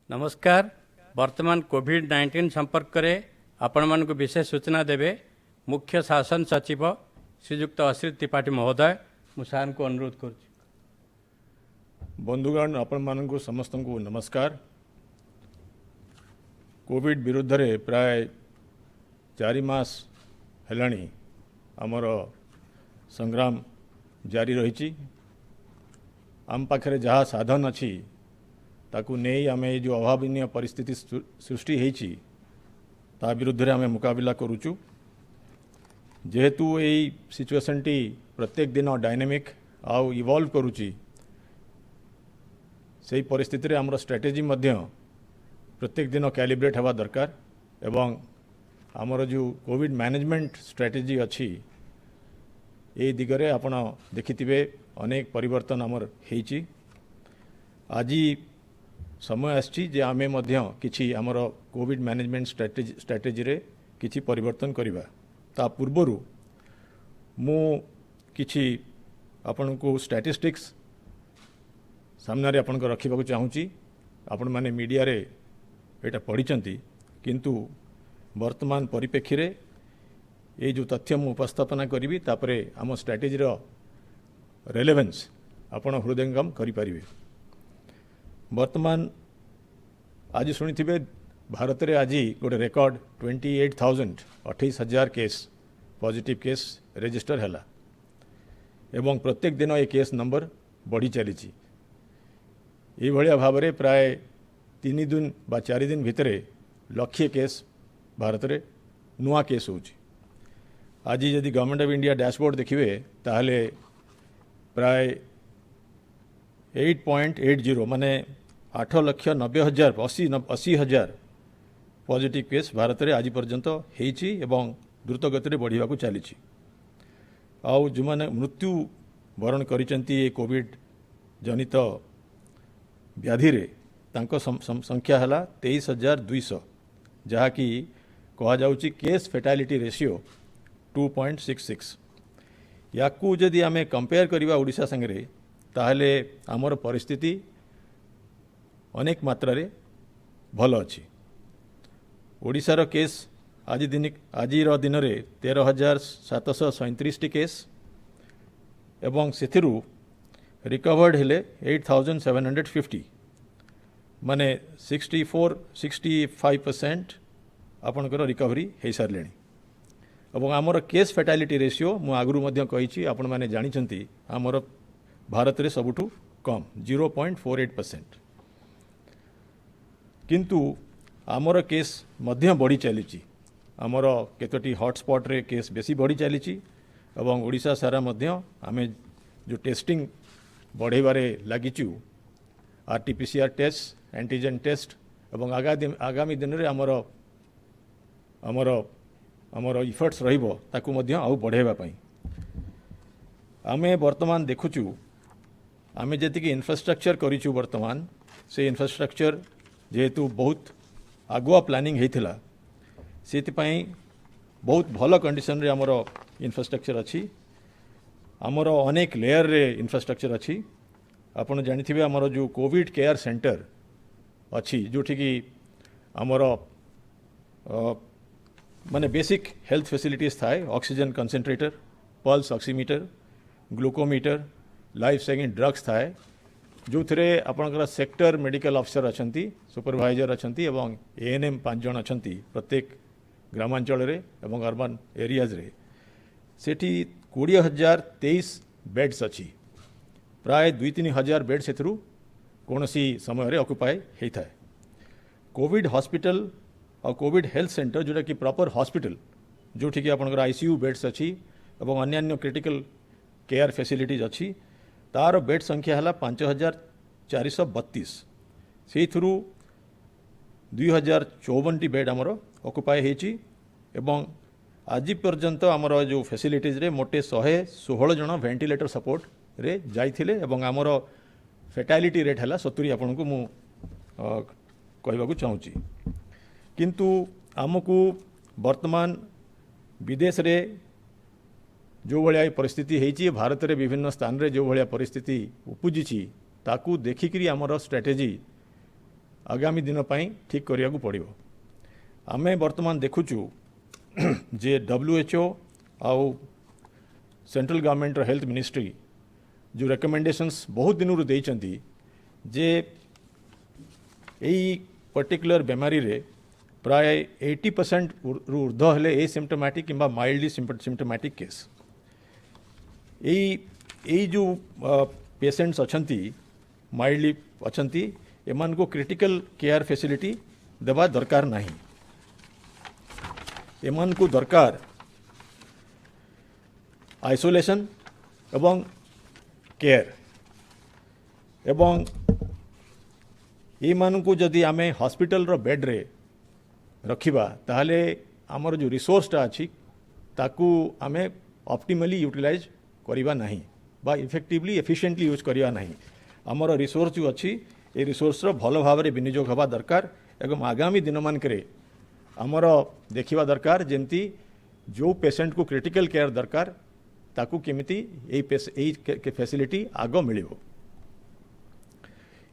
नमस्कार। वर्तमान कोविड-19 संपर्क में आपण मानक विशेष सूचना देवे मुख्य शासन सचिव श्रीयुक्त अश्रित त्रिपाठी महोदय। मु सार को अनुरोध कर बंधुगण आपण मानक समस्त को नमस्कार। कोविड विरुद्ध रे प्राय 4 मास हेलाणी आमर संग्राम जारी रही। आम पाखे जहाँ साधन अच्छी ताकू नहीं आम जो अभावनीय परिस्थिति सृष्टि होती ता विरुद्ध रे आम मुकाबला करुचु। जेहेतु यही सिचुएशन टी प्रत्येक दिन डायनामिक आउ इवॉल्व करुची से परिस्थिति रे आमर स्ट्रेटेजी मध्य प्रत्येक दिन कैलिब्रेट हवा दरकार एवं आमर जो कोविड मैनेजमेंट स्ट्रेटेजी अच्छी ये दिगरे आपण देखिथिबे अनेक परिवर्तन आमर हेची। आज समय आछि जे आमे मध्य किछि आमर कोविड मैनेजमेंट स्ट्रेटेजी रे किछि परिवर्तन करिबा। ता पूर्वरु मु किछि आपण को स्टैटिस्टिक्स सामने रे आपण को रखिबा को चाहूची। आपण माने मीडिया रे एटा पढिचंती किंतु वर्तमान परिप्रेक्षी रे ये जो तथ्य मु उपस्थापना करी तापरे आम स्ट्रेटेजी रो रेलेवेंस आपण हृदयंगम करि परिबे। वर्तमान आज शुणिथिबे भारत रे आज गोटे record 28,000 case positive case register हैला एवं प्रत्येक दिन ये केस नंबर बढ़ी चली। ये भलिया भाव रे प्राय 3 दिन बा 4 दिन भितरे लक्षे केस भारत रे नुआ केस होची। आज यदि गवर्नमेंट ऑफ इंडिया डैशबोर्ड देखिए ताहले प्राय 8.80 माने 8,90,000 पॉजिटिव केस भारत रे आज पर्यंत हेची एवं द्रुत गति रे बढ़िया को चली। आउ जो माने मृत्यु वरण करिसेंती कोविड जनित व्याधि रे तांको संख्या हला 23,200 जहा कि कहा जाउची केस फैटालिटी रेशियो 2.66। याकू जदि आमे कंपेयर करिवा ओडिशा संगे ताहले आमर परिस्थिति अनेक मात्रा रे भल अच्छी। ओडिशार केस आज दिन रे 13,737 केस एवं सेथिरु रिकवर्ड हेले 8,750 माने 64-65% आपणकर रिकवरी हो सारे। और आमर केस फैटालिटी रेशियो मु आगुरु मध्य कही आपण माने जानिचंती आमर भारत रे सबुठु कम 0.48%। किंतु आमर केस मध्य बढ़ी चली। आमर केतोटी हॉटस्पॉट रे केस बेसी बढ़ी चली एवं ओडिशा सारा मध्य आमे जो टेस्टिंग बढ़ेबारे लागिचु आरटीपीसीआर टेस्ट एंटीजन टेस्ट एवं आगामी दिन रे आमर इफर्ट्स रहिबो ताकू मध्य आउ बढ़ेबा पई। आमे वर्तमान देखुचु आमे जति कि इंफ्रास्ट्रक्चर करिचु वर्तमान से इंफ्रास्ट्रक्चर जेहेतु बहुत आगुआ प्लानिंग हेतिला सेति पई बहुत भल कंडीशन रे आमर इंफ्रास्ट्रक्चर अच्छी। आमर अनेक लेयर रे इंफ्रास्ट्रक्चर अच्छी। आपण जानिथिबे आमर जो कोविड केयर सेंटर अच्छी जोठी कि आमर माने बेसिक हेल्थ फैसिलिटीज थाए oxygen concentrator pulse oximeter glucometer life saving drugs थाए जो थे आपणकर सेक्टर मेडिकल ऑफिसर अच्छी सुपरवाइजर अच्छी एवं एएनएम 5 जन अच्छा प्रत्येक ग्रामांचल रे एवं अर्बन एरियाज रे सेठी 20,023 बेड्स अच्छी। प्राय 2-3 हजार बेड से कौन समय रे ऑक्युपाई होता है। कोविड हॉस्पिटल और कोविड हेल्थ सेंटर जोटा कि प्रॉपर हॉस्पिटल जोठी कि आपणकर आईसीयू बेड्स अच्छी एवं अन्य क्रिटिकल केयर फैसिलिटीज अच्छी तार बेड संख्या है 5,432 से 2,054 बेड आमर ऑक्युपाई होती एवं आज पर्यंत आमर जो फैसिलिटीज रे मोटे 116 जन वेंटिलेटर सपोर्ट रे जाइथिले एवं आमर फैटालिटी रेट है 70 आपन को मु कहबा चाहूँगी। किंतु आमको वर्तमान विदेश रे जो भाया परिस्थिति होती भारत रे विभिन्न स्थान रे जो भाया परिस्थिति उपजी ताकू देखिकी आमर स्ट्रेटेजी आगामी दिन पाई ठीक करिया को पड़िबो। आमे वर्तमान देखुचु जे WHO आउ सेंट्रल गवर्नमेंट हेल्थ मिनिस्ट्री जो रिकमेंडेशंस बहुत दिन रू देइचंती जे एई पर्टिकुलर बेमारी रे प्राय 80% रु ऊर्ध हेले एसिम्टोमेटिक किंबा माइल्डली सिम्टोमेटिक केस। एई जो पेशेंट्स अछंती माइल्डली अछंती एमान को क्रिटिकल केयर फैसिलिटी देवा दरकार नहीं। एमान को दरकार आइसोलेशन एवं केयर एवं एमान को जदि आमे हॉस्पिटल रो बेड रे रखिबा ताहले आमर जो रिसोर्सटा अच्छी ताकू आमे ऑप्टिमली यूटिलाइज करिबा नहीं बा इफेक्टिवली एफिशिएंटली यूज करिबा नहीं। आमर रिसोर्स जो अच्छी ए रिसोर्स रो भल भाव में विनियोग हवा दरकार एवं आगामी दिन मानकरे आमर देखिबा दरकार जेमती जो पेशेंट को क्रिटिकल केयर दरकार ताकू केमिति एई फैसिलिटी आग मिलिबो।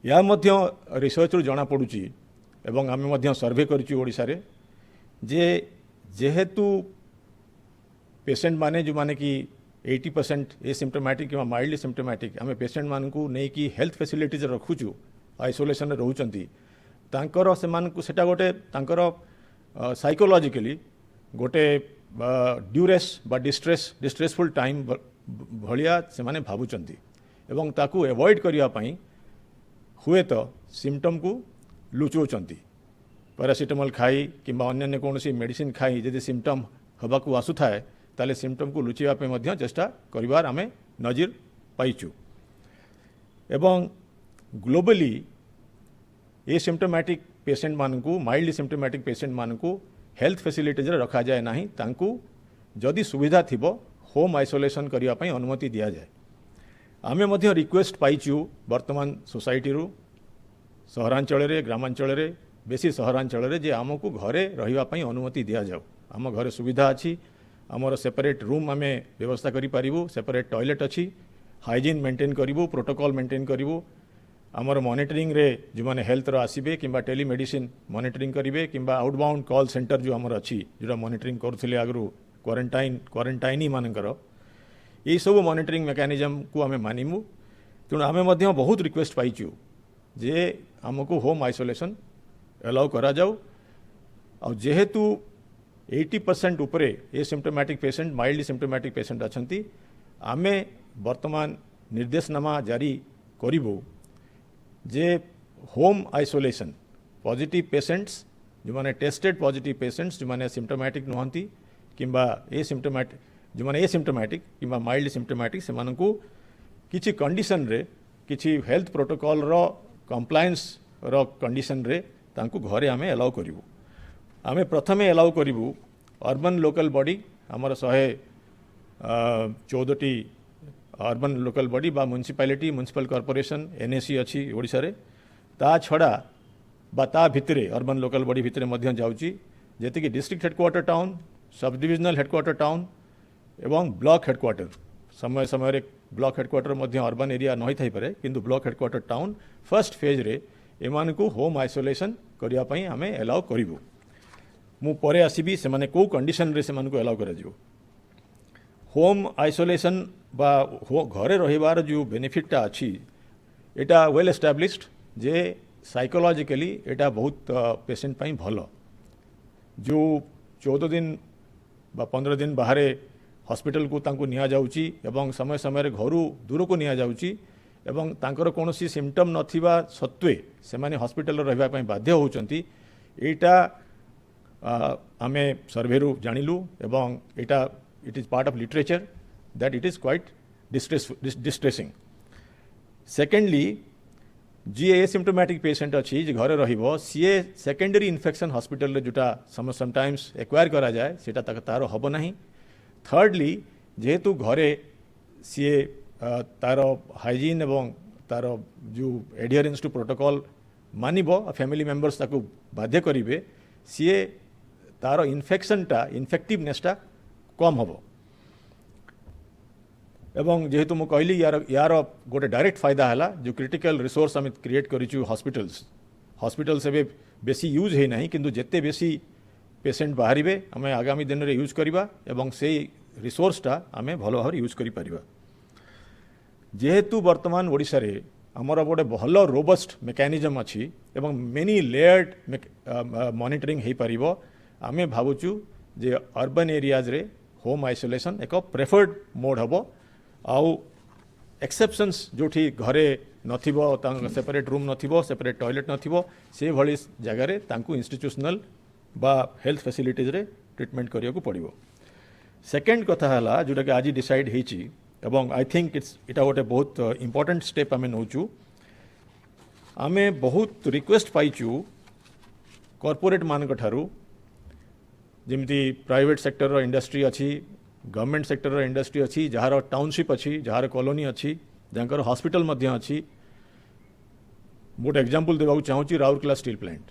या मध्य रिसर्च रु जना पड़ुची एवं आमे मध्य सर्वे करिछु ओडिसा रे जे जेहेतु पेशेंट माने जो माने कि 80% एसिम्टोमेटिक कि माइल्डली सिम्टोमेटिक आमे पेशेंट मान को नहीं कि हेल्थ फैसिलिटीज रखुचु आइसोलेशन रे रहउचंती तांकर सेमान को सेटा गोटे तांकर साइकोलॉजिकली गोटे ड्यूरेस बा डिस्ट्रेसफुल टाइम भलिया से माने भाबुचंती एवं ताकू एवॉइड करिया पई हुए तो सिम्टम को लुचौचंती पैरासिटामोल खाई किंबा अन्य कौन मेडिसिन खाई जदि सिम्टम हवा को आसुथाए ताले सिम्टम को लुचेवा पे मध्य चेष्टा करिवार आमे नजिर पाइचु। एवं ग्लोबली एसिम्टोमेटिक पेशेंट मानकू माइल्ड सिम्टोमेटिक पेशेंट मानकू हेल्थ फैसिलिटीज रे रखा जाए नहीं तांकू जदि सुविधा थिबो होम आइसोलेशन करिया पई अनुमति दिया जाए। आमे मध्य रिक्वेस्ट पाइचु वर्तमान सोसाइटी रु सहरांचल रे ग्रामांचल रे बेसी सहरांचल रे जे आमको घरे रहिबा पई अनुमति दिया जाऊ। आम घरे सुविधा अच्छी आमर सेपरेट रूम आमे व्यवस्था करि पारिबु सेपरेट टॉयलेट अच्छी हाइजीन मेंटेन करिबु प्रोटोकॉल मेंटेन करिबु आमर मॉनिटरिंग रे जो माने हेल्थ रो आसीबे किंबा टेलीमेडिसिन मॉनिटरिंग करिवे किंबा आउटबाउंड कॉल सेंटर जो आमर अच्छी जोटा मॉनिटरिंग करथिले आगरु क्वारंटाइनी मानकर ये सब मॉनिटरिंग मेकानिजम को आमे मानिमु। तेणु आमे मध्य बहुत रिक्वेस्ट पाइचु जे आमको होम आइसोलेशन अलाउ करा जाऊ। और जेहेतु 80% उपरे asymptomatic patient mild symptomatic patient अछंती आमे वर्तमान निर्देशनामा जारी करिबो जे होम आइसोलेशन पॉजिटिव पेशेंट्स जो माने टेस्टेड पॉजिटिव पेशेंट्स जो माने सिम्टोमेटिक नुहंती किंबा एसिम्टोमेटिक जो माने एसिम्टोमेटिक किंबा माइल्ड सिम्टोमेटिक से मानकू किछि कंडीशन रे किछि हेल्थ प्रोटोकॉल रो कंप्लायंस रो कंडीशन रे तांकू घरे आमे अलाउ करिवु। आमे प्रथमे अलाउ करिवु अर्बन लोकल बॉडी हमर 114टी अर्बन लोकल बॉडी बा म्युनिसिपालिटी म्युनिसिपल कॉर्पोरेशन एनएसी अच्छी ओडिसा रे ता छड़ा बा ता भितरे अर्बन लोकल बॉडी भितरे मध्य जाउची जेते कि district headquarter town sub divisional headquarter town एवं ब्लॉक हेडक्वार्टर समय समय ब्लॉक हेडक्वार्टर मध्य अर्बन एरिया नहीं थाई पारे किंतु block headquarter town first phase रे एमान को होम आइसोलेशन करिया पई आमे अलाउ करिवु। मु परे आसीबी से माने को कंडीशन रे से मान को अलाउ करा जिवो। होम आइसोलेशन बा घरे रहिबार जो बेनिफिटटा अच्छी एटा वेल एस्टाब्लिश्ड जे साइकोलॉजिकली एटा बहुत पेशेंट पई भलो जो 14 दिन बा 15 दिन बाहर हॉस्पिटल को तांको निया जाउची एवं समय समय घरू दूर को निया जाउची एवं तांकर कोनोसी सिम्टम नथिबा सत्वे से माने हॉस्पिटल रहिबा पई बाध्य होउचंती एटा आमे सर्वेरु जानिलु एवं एटा it is part of literature that it is quite distressing. Secondly, जी एसिम्टोमेटिक पेशेंट अच्छी जो घरे रहिबो सीए सेकेंडरी इन्फेक्शन हॉस्पिटल रे जोटा समटाइम्स एक्वायर करा जाए सेटा तार हबो नहीं। थर्डली जेहेतु घरे सीए तार हाइजीन एवं तार जो एडियरेंस टू प्रोटोकॉल मानिबो फैमिली मेंबर्स ताकू बाध्य करिवे सीए तार इन्फेक्शनटा इन्फेक्टिवनेसटा कम हम एवं जेहेतु मुझे कहली यार गोटे डायरेक्ट फायदा है जो क्रिटिकल रिसोर्स आम क्रिएट करूँ हॉस्पिटल्स हॉस्पिटल से बेसी यूज है नहीं किंतु जिते बेसी पेशेंट बाहर आम आगामी दिन में यूज करवा एवं से रिसोर्सटा आम भल भाव यूज कर जेहेतु वर्तमान ओडिशा रे आमर गोटे भल रोबस्ट मेकानिजम अच्छी एवं मेनी लेयर्ड मॉनिटरिंग हो पार आम भावुचु जे अर्बन एरियाज रे होम आइसोलेशन एक प्रेफर्ड मोड हम आउ एक्सेप्शंस जो घरे नथिबो सेपरेट रूम नथिबो सेपरेट टॉयलेट नथिबो से भली जगार इंस्टीट्यूशनल बा हेल्थ फैसिलिटीज रे ट्रीटमेंट करिया को पड़िबो। सेकेंड कथा है जोटा कि आज डिसाइड होईची एवं आई थिंक इटा गोटे बहुत इंपोर्टेंट स्टेप आम नौचु आम बहुत रिक्वेस्ट पाइचु कॉर्पोरेट मान ठारू जमती प्राइवेट सेक्टर रो इंडस्ट्री अच्छी गवर्नमेंट सेक्टर रो इंडस्ट्री अच्छी जार टाउनशिप अच्छी जार कॉलोनी अच्छी जहाँ हॉस्पिटल मध्य अच्छी गोटे एग्जांपल देवाक चाहूँगी राउरकेला स्टील प्लांट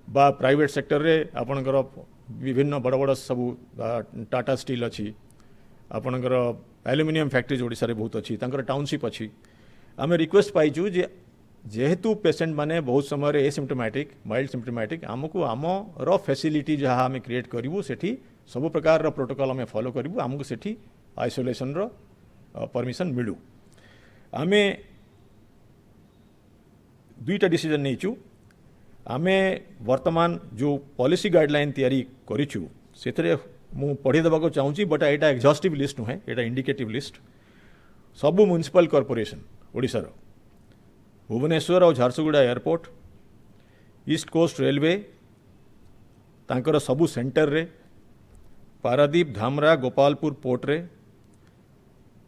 बा प्राइवेट सेक्टर रे आपणकर विभिन्न बड़ बड़ सबू टाटा स्टील अच्छी आपणकर एल्युमिनियम फैक्ट्रीज ओडिशा रे बहुत अच्छी टाउनशिप अच्छी आम रिक्वेस्ट पाइचु जे जेहेतु पेशेंट माने बहुत समय एसिम्टोमेटिक माइल्ड सिम्टोमेटिक आमको आमर फैसिलिटी जहाँ आम क्रिएट करूँ सेठी सब प्रकार प्रोटोकॉल आम फॉलो करूँ आमको सेठी आइसोलेशन रो परमिशन मिलू आम दुईटा डिसीजन नहींचु आम वर्तमान जो पॉलिसी गाइडलाइन तैयारी करिचु सेतरे मु पढ़ी देबाको चाहूँगी बट एटा एग्जॉस्टिव लिस्ट नुहे एटा इंडिकेटिव लिस्ट सबू म्युनिसिपल कॉर्पोरेशन ओडिशार भुवनेश्वर और Jharsuguda airport east coast railway तांकर सबू सेंटर रे पारादीप धामरा गोपालपुर पोर्ट रे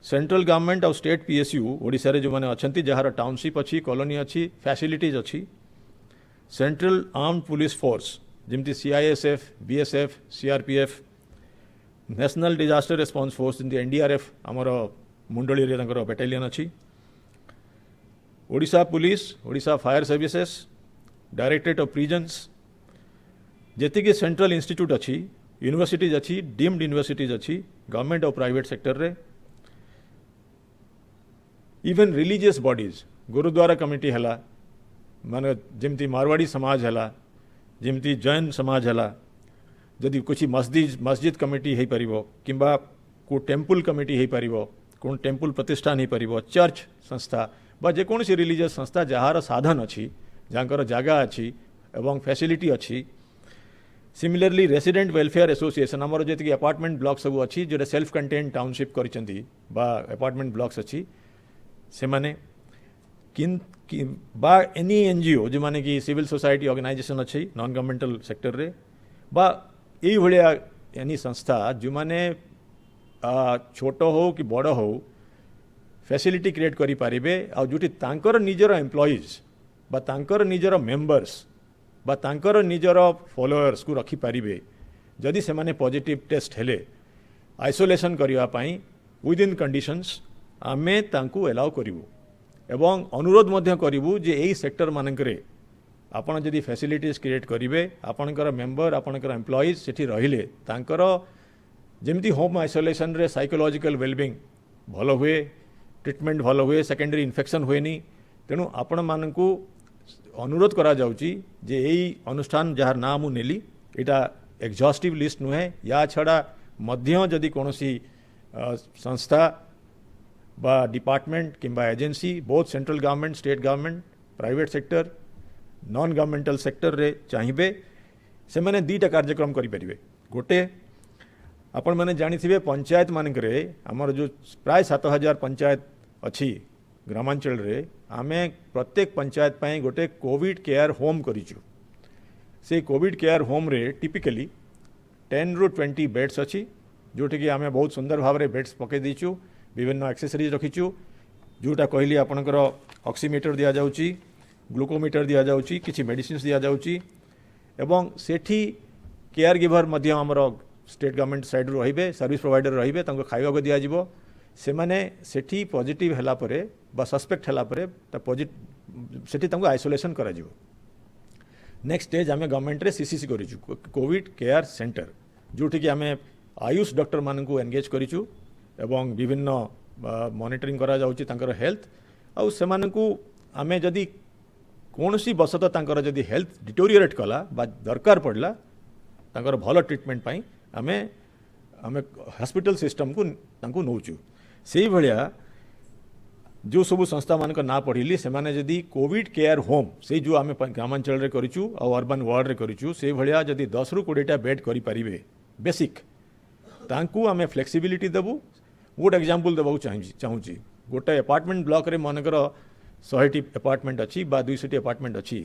सेंट्रल गवर्नमेंट और स्टेट पीएसयू ओडिशा रे जो माने अछंती जहार टाउनशिप अच्छी कॉलोनी अच्छी फैसिलिटीज अच्छी सेंट्रल आर्म्ड पुलिस फोर्स जमती CISF BSF CRPF national disaster response force जमती एनडीआरएफ आमर मुंडली रे तांकर बैटालियन अच्छी Odisha police Odisha fire services directorate of prisons जेतिकी सेंट्रल इंस्टीट्यूट अच्छी यूनिवर्सिटीज अच्छी डीम्ड यूनिवर्सिटीज अच्छी गवर्नमेंट और प्राइवेट सेक्टर रे even religious bodies gurdwara committee है माने जमती मारवाड़ी समाज है जमती जैन समाज है जदि कुछ मस्जिद कमिटी हो पार किंबा को टेम्पल कमिटी हो पार को टेम्पल प्रतिष्ठान हो पार चर्च संस्था बा जेकोसी रिलीजियस संस्था जार साधन अच्छी जहाँ जगह अच्छी एवं फैसिलिटी अच्छी सिमिलरली रेसिडेंट वेलफेयर एसोसिएशन आमर जी अपार्टमेंट ब्लॉक सब अच्छी जोटा सेल्फ कंटेन्ड टाउनशिप करिसेंती बा अपार्टमेंट ब्लॉक्स अच्छी से माने बा एनी एनजीओ जो माने कि सिविल सोसाइटी ऑर्गेनाइजेशन अच्छी नॉन गवर्नमेंटल सेक्टर रे बा यही भाया एनी संस्था जो माने छोट हो कि बड़ हो फैसिलिटी क्रिएट करि पारिबे आ जोटी तांकर निजर एम्प्लॉइज बा तांकर निजर मेंबर्स बा तांकर निजर फॉलोअर्स को रखी पारिबे जदि से माने पॉजिटिव टेस्ट हेले आइसोलेशन करिवा पई विद इन कंडीशंस आमे तांकू एलाउ करिवु एवं अनुरोध मध्य करिवु जे एई सेक्टर मानकरे आपण जदि फैसिलिटीज क्रिएट करिवे आपणकर मेंबर आपणकर एम्प्लॉइज सेठी रहिले तांकर जेमती होम आइसोलेशन रे साइकोलॉजिकल वेलबिंग भल हुए ट्रीटमेंट भल हुए सेकेंडरी इन्फेक्शन हुएनी तेणु आपण मानकू अनुरोध करा जाउची जे एई अनुष्ठान जार नाम मु नेली एटा एग्जॉस्टिव लिस्ट नुहे या छड़ा मध्य जदि कोनोसी संस्था बा डिपार्टमेंट किंबा agency both central government state government private sector non governmental sector रे चाहिए से मैंने दीटा कार्यक्रम करें गोटे आपण मैंने जानी पंचायत मानक आमर जो प्राय 7000 पंचायत अच्छी ग्रामांचल रे आमे प्रत्येक पंचायत पाई गोटे कोविड केयर होम करिचु से कोविड केयर होम रे टिपिकली 10 ରୁ 20 बेड्स अच्छी जोटि कि आमे बहुत सुंदर भाव में बेड्स पकई दीचु विभिन्न एक्सेसरीज रखीचु जोटा कहली आपणकर ऑक्सीमीटर दिया जाउची ग्लूकोमीटर दिया जाउची किछि मेडिसिन्स दिया जाउची एवं सेठी केयर गिवर मध्य आमर स्टेट गवर्नमेंट साइड रहिबे सर्विस प्रोवाइडर रहिबे तांको खाइबा को दिया जिवो से माने सेठी पॉजिटिव हला परे बा सस्पेक्ट हला परे ता पॉजिटिव सेठी तांको आइसोलेशन करा जिवो नेक्स्ट स्टेज आमे गवर्नमेंट रे सीसीसी करिचु कोविड केयर सेंटर जोटि कि आमे आयुष डॉक्टर मानकू एंगेज करिचु एवं विभिन्न मॉनिटरिंग करा जाउची तांकर हेल्थ आउ सेमानकू आमे जदि कौन सी बसत तांकर जदि हेल्थ डिटोरिएट कला बा दरकार पड़ला तांकर भल ट्रिटमेंट पाई आमे आमे हॉस्पिटल सिस्टम को तांको नौचु सेही भलिया जो सब संस्था मान ना पढ़िली से माने जदि कोविड केयर होम से जो आम ग्रामांचल रे करिचु और अर्बन वार्ड रे करिचु से भलिया जदि 10 रु 20टा बेड करि परिबे बेसिक तांकु आमे फ्लेक्सिबिलिटी देबु गोटे एग्जांपल देबा चाहूची गोटे अपार्टमेंट ब्लॉक रे मनकर 100टी अपार्टमेंट अच्छी बा 200टी अपार्टमेंट अच्छी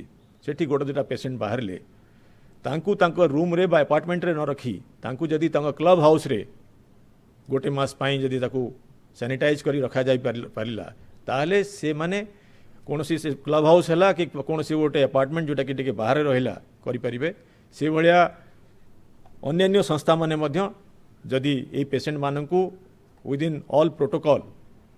सेठी गोटे दुटा पेशेंट बाहर ले तांकु तांको रूम रे बा अपार्टमेंट रे न रखी तांकु जदि तांको क्लब हाउस रे गोटे मास पाई जदि ताकू सैनिटाइज करी रखा जाई पारिला ताहले से माने कौन सी से क्लब हाउस है कि कौन सी गोटे अपार्टमेंट जोटा कि टिके बाहर रहिला करि परिबे से भलिया अन्य संस्था माने मध्य जदि ए पेशेंट मानकू विदिन ऑल प्रोटोकॉल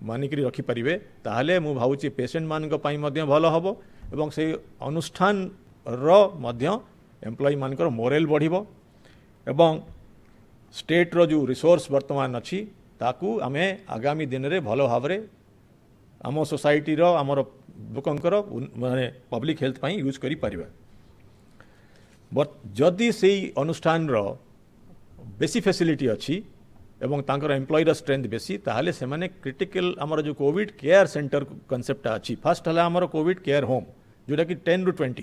मानिक रखी पारिबे ताहले मु भावुची पेशेंट मानक पई मध्य भलो हबो एवं से अनुष्ठान रो मध्य एम्प्लॉय मानकर मोरल बढ़िबो एवं स्टेट रो जो रिसोर्स वर्तमान अछि ताकू आमे आगामी दिन रे भलो भावरे आम सोसाइटी रो आमर लोकंकर माने पब्लिक हेल्थ पई यूज करि परिबा बट जदि सेही अनुष्ठान रो बेसी फैसिलिटी अछि एवं तांकर एम्प्लॉय रो स्ट्रेंथ बेसी ताहले से माने क्रिटिकल आमर जो कोविड केयर सेंटर कांसेप्ट अछि फर्स्ट हला आमर कोविड केयर होम जोटा कि 10 रु 20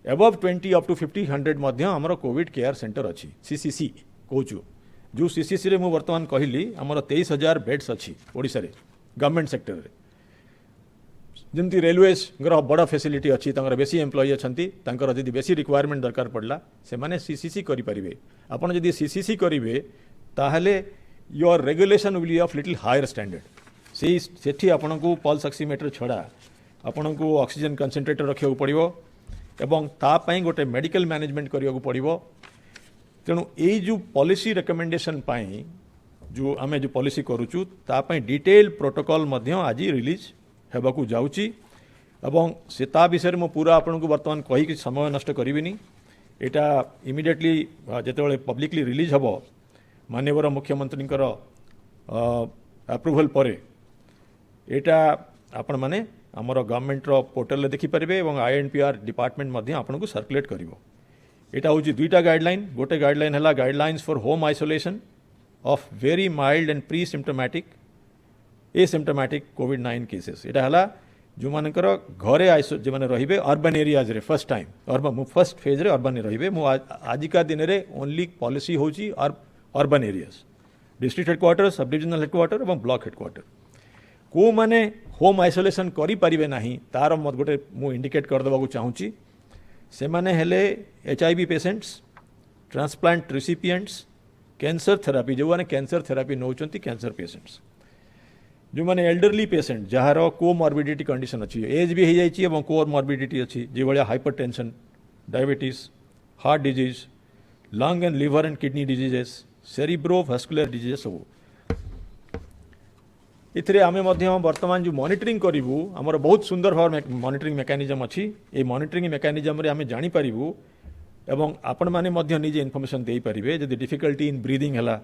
एबव 20 अप टू 50 100 मध्य आमर कोविड केयर सेंटर अछि सीसीसी कहूछु जो सीसीसी रे मु वर्तमान कहली आमर 23000 बेड्स अछि ओडिसा रे गवर्नमेंट सेक्टर रे जमती रेलवेज बड़ फैसिलिटी अच्छी बेसी एम्प्लॉय अच्छा जदि बेसी रिक्वायरमेंट दरकार पड़ला से माने सीसीसी करि परिबे आपण जदि सीसीसी करिवे ताहले your regulation will be of little higher standard सेठी आपण को पल्स ऑक्सीमीटर छड़ा आपण को ऑक्सीजन कंसंट्रेटर रखिया पड़िबो एवं ता पई गोटे मेडिकल मैनेजमेंट करिया पड़िबो तेणु ए जो पॉलिसी रिकमेंडेशन पई जो आमे जो पॉलिसी करूचु ता पई डिटेल प्रोटोकॉल मध्य आज रिलीज हेबाकू जाउची एवं से ता विषय में पूरा आपन को वर्तमान कही कि समय नष्ट करिबिनी एटा इमिडिएटली जेतेबेले पब्लिकली रिलीज हबो माननीय मुख्यमंत्री अप्रूवल परे एटा आपण माने हमर गवर्नमेंट रो पोर्टल देखि परिबे एवं आईएनपीआर डिपार्टमेंट मध्य आपन को सर्कुलेट करिवो एटा होची दुईटा गाइडलाइन गोटे गाइडलाइन हला guidelines for home isolation of very mild and pre symptomatic asymptomatic covid cases एटा हला जो मानकर घरे जो माने रहिबे अर्बन एरियाज रे first time urban first phase रे अर्बन रहिबे मु आजिका दिन रे ओनली पॉलिसी होची urban areas district headquarter sub divisional headquarter एवं ब्लॉक हेडक्वार्टर को माने होम आइसोलेशन करि परिबे नाही तार मत गोटे मु इंडिकेट कर देबा को चाहूची से माने हेले HIV patients transplant recipients cancer therapy जो माने कैंसर थेरापी नौचंती कैंसर पेशेंट्स जो माने एल्डरली पेशेंट जहार कोमॉर्बिडिटी कंडीशन अच्छी एज भी हो जाए कोमॉर्बिडिटी अच्छी जो भाया hypertension diabetes heart disease lung and liver and kidney diseases cerebrovascular disease सब इथरे आमे मध्य वर्तमान जो मॉनिटरिंग करिवु हमर बहुत सुंदर भाव मॉनिटरिंग मेकानिजम अच्छी ये मॉनिटरिंग मेकानिजम रे आमे जानि परिवु एवं आपण माने मध्य निजे इन्फॉर्मेशन देई परिबे जदि डिफिकल्टी इन ब्रीदिंग हला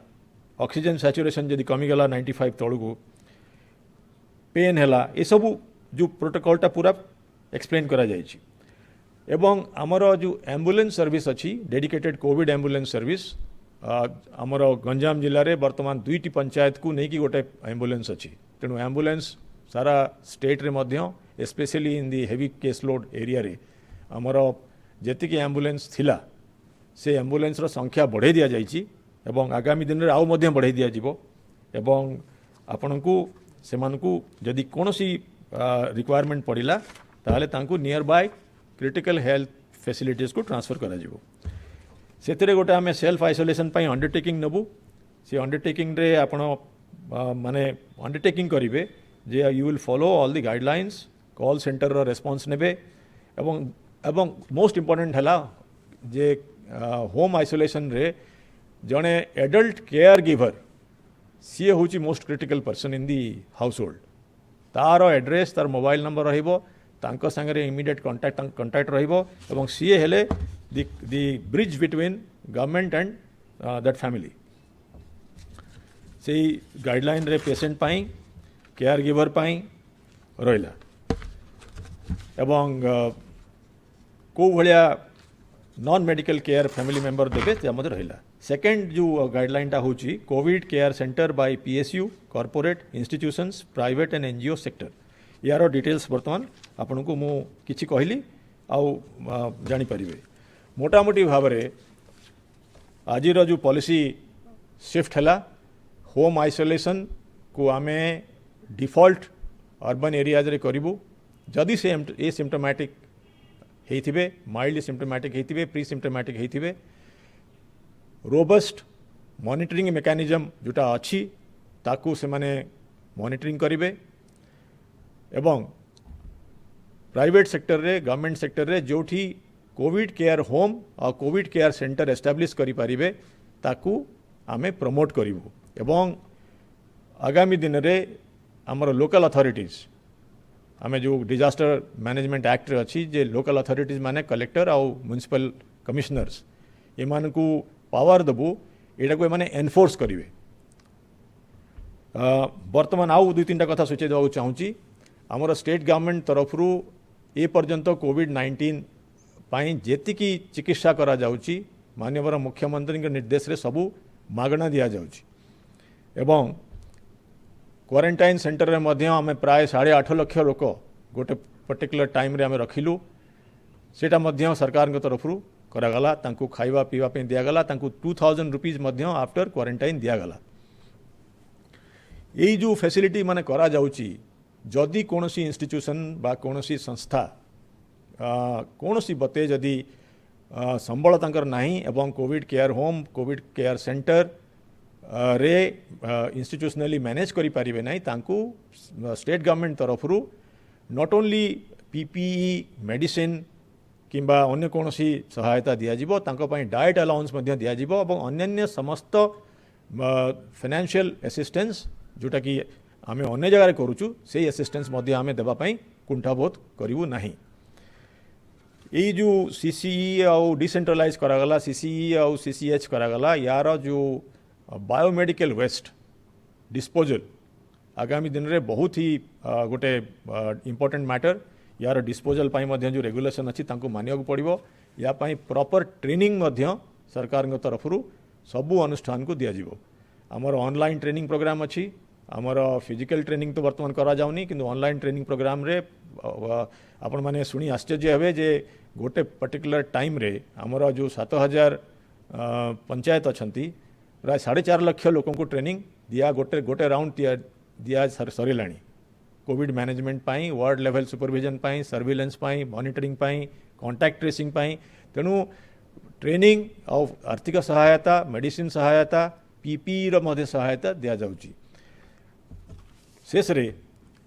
ऑक्सीजन सैचुरेशन जदि कमी गला 95 तळगु पेन है ये सब जो प्रोटोकॉलटा पूरा एक्सप्लेन करा जायछि एवं आमर जो एम्बुलेंस सर्विस अच्छी डेडिकेटेड कोविड एम्बुलेंस सर्विस आमर गंजाम जिले में वर्तमान 2टी पंचायत को नहीं कि गोटे एम्बुलेंस अच्छी तेणु एम्बुलेंस सारा स्टेट रे मध्य specially in the heavy case load area रे आमर जेतिकी एम्बुलेंस थिला से एम्बुलेंस रो संख्या बढ़ाई दिया जायछि एवं आगामी दिन रे आउ मध्य बढ़ाई दिया जिवो एवं आपनकू सेमानकू जदि कोनोसी रिक्वायरमेंट पड़िला ताहले तांकू nearby critical health facilities को ट्रांसफर करा जिवो सेतरे गोटे आमे सेल्फ आइसोलेशन पई अंडरटेकिंग नबु से अंडरटेकिंग रे आपण माने अंडरटेकिंग करिवे जे you will follow all the guidelines call centre रो रेस्पॉन्स नेबे एवं मोस्ट इंपोर्टेंट हला जे होम आइसोलेशन रे जणे एडल्ट केयर गिवर सी हूँ most critical person in the household तार एड्रेस तार मोबाइल नंबर रहिबो तांको संगे इमीडिएट कंटाक्ट रहिबो एवं सी हेले the bridge between government and that family से गाइडलाइन रे पेशेंट पाई केयर गिवर पाई रहिला एवं को भलिया non medical care family member देबे से मते रहिला। सेकंड जो गाइडलाइन टा होची COVID care centre by PSU corporate institutions private and NGO sector यार डिटेल्स वर्तमान आपन को मु किछि कहली आउ जानि परिबे। मोटामोटी भाव में आज जो पॉलिसी शिफ्ट है होम आइसोलेशन को आमे डिफॉल्ट अर्बन एरियाज रे करिबु जदि से ए सिम्टोमैटिक हेथिबे माइल्ड सिम्टोमैटिक हेथिबे प्री सिम्टोमैटिक हेथिबे रोबस्ट मॉनिटरिंग मेकानिज्म जोटा अच्छी ताकू से माने मॉनिटरिंग करिवे एवं प्राइवेट सेक्टर रे गवर्नमेंट सेक्टर रे जोठी कोविड केयर होम और कोविड केयर सेंटर एस्टाब्लिश करि पारिबे ताकू आमे प्रमोट करिवु एवं आगामी दिन रे हमर लोकल अथॉरिटीज आमे जो डिजास्टर मैनेजमेंट एक्ट रे अछि जे लोकल अथॉरिटीज माने कलेक्टर और म्युनिसिपल कमिश्नर्स एमानकू पावर दबु एटा को माने एनफोर्स करिवे। वर्तमान आउ दुई तीन कथा सूचे देवा चाहूँगी आमर स्टेट गवर्नमेंट तरफ ए पर्यंत कोविड-19 पाई जेतिकी चिकित्सा करा जाउची माननीय मुख्यमंत्री के निर्देश रे सबू मागणा दिया जाउची एवं क्वारंटाइन सेंटर रे मध्य आमे प्राय 8.5 लाख लोक गोटे पर्टिकुलर टाइम रे आमे रखिलु सेटा मध्य सरकार के तरफ करागला तांकू खाइबा पीवा पे दियागला तांकू 2000 रुपीज मध्य आफ्टर क्वारंटाइन दियागला। यही जो फैसिलिटी माने करा जाउची जदि कोनोसी इंस्टीट्यूशन बा कोनोसी संस्था कोनोसी बते जदि संबल तांकर नाही एवं COVID care home COVID care centre रे इंस्टीट्यूशनली मैनेज करि पारिबे नाही तांकू स्टेट गवर्नमेंट तरफरु नॉट ओनली पीपीई मेडिसिन किंबा अन्य कोनोसी सहायता दिया जिवो तांको पई डाइट अलाउंस मध्य दिया जिवो एवं अन्य समस्त फाइनेंशियल असिस्टेंस जोटा कि आमे अन्य जगह करूचु से असिस्टेंस मध्य आमे देबा पई कुंठाबोध करिवु नाही। ये जो सीसीई आउ डिसेंट्रलाइज करागला सीसीई आउ सीसीएच करागला यार जो बायोमेडिकल वेस्ट डिस्पोजल आगामी दिन रे बहुत ही गोटे इंपोर्टेंट मैटर यार डिस्पोजल पाई मध्य जो रेगुलेशन अच्छी तांको मानिया पड़ो या पाई प्रॉपर ट्रेनिंग मध्य सरकार तरफरु सबू अनुष्ठान को दिया जिवो। आमर ऑनलाइन ट्रेनिंग प्रोग्राम अच्छी आमर फिजिकल ट्रेनिंग तो वर्तमान करा जाउनी किंतु ऑनलाइन ट्रेनिंग प्रोग्राम रे आपण माने सुनी आश्चर्य हेबे जे गोटे पर्टिकुलर टाइम रे आमर जो 7000 पंचायत अछंती प्राय 4.5 लाख लोक को ट्रेनिंग दिया गोटे गोटे राउंड दिया सरिलाणी कोविड मैनेजमेंट पाई वार्ड लेवल सुपरविजन पाई सर्विलेंस पाई मॉनिटरिंग पाई कांटेक्ट ट्रेसिंग पाई तेणु ट्रेनिंग और आर्थिक सहायता मेडिसिन सहायता पीपीई रो मध्य सहायता दिया जाउची। शेष रे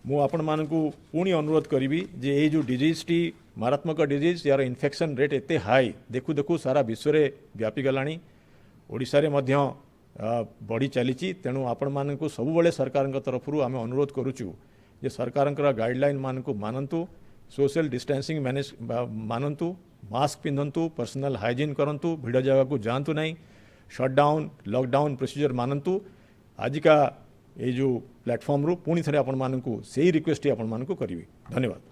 मु आपण मानकू पुणी अनुरोध करी जे ये जो डिजीज टी मारात्मक डिजीज यार इन्फेक्शन रेट एते हाई देखु देखु सारा विश्व रे व्यापी गलानी ओडिशा रे मध्य बढ़ी चली तेणु आपण मानकू सब बेले सरकार तरफरु आमे अनुरोध करूचु जे सरकार गाइडलाइन मानकू मानंतु सोशल डिस्टेंसिंग मैनेज मानंतु मास्क पिंधंतु पर्सनल हाइजीन करंतु भिड़ जगह को जातु नहीं शटडाउन लॉकडाउन प्रोसीजर मानंतु आजिका ये जो प्लेटफॉर्म रु पुणी थे आपण मानकू से रिक्वेस्ट आपण मानकू करी। धन्यवाद।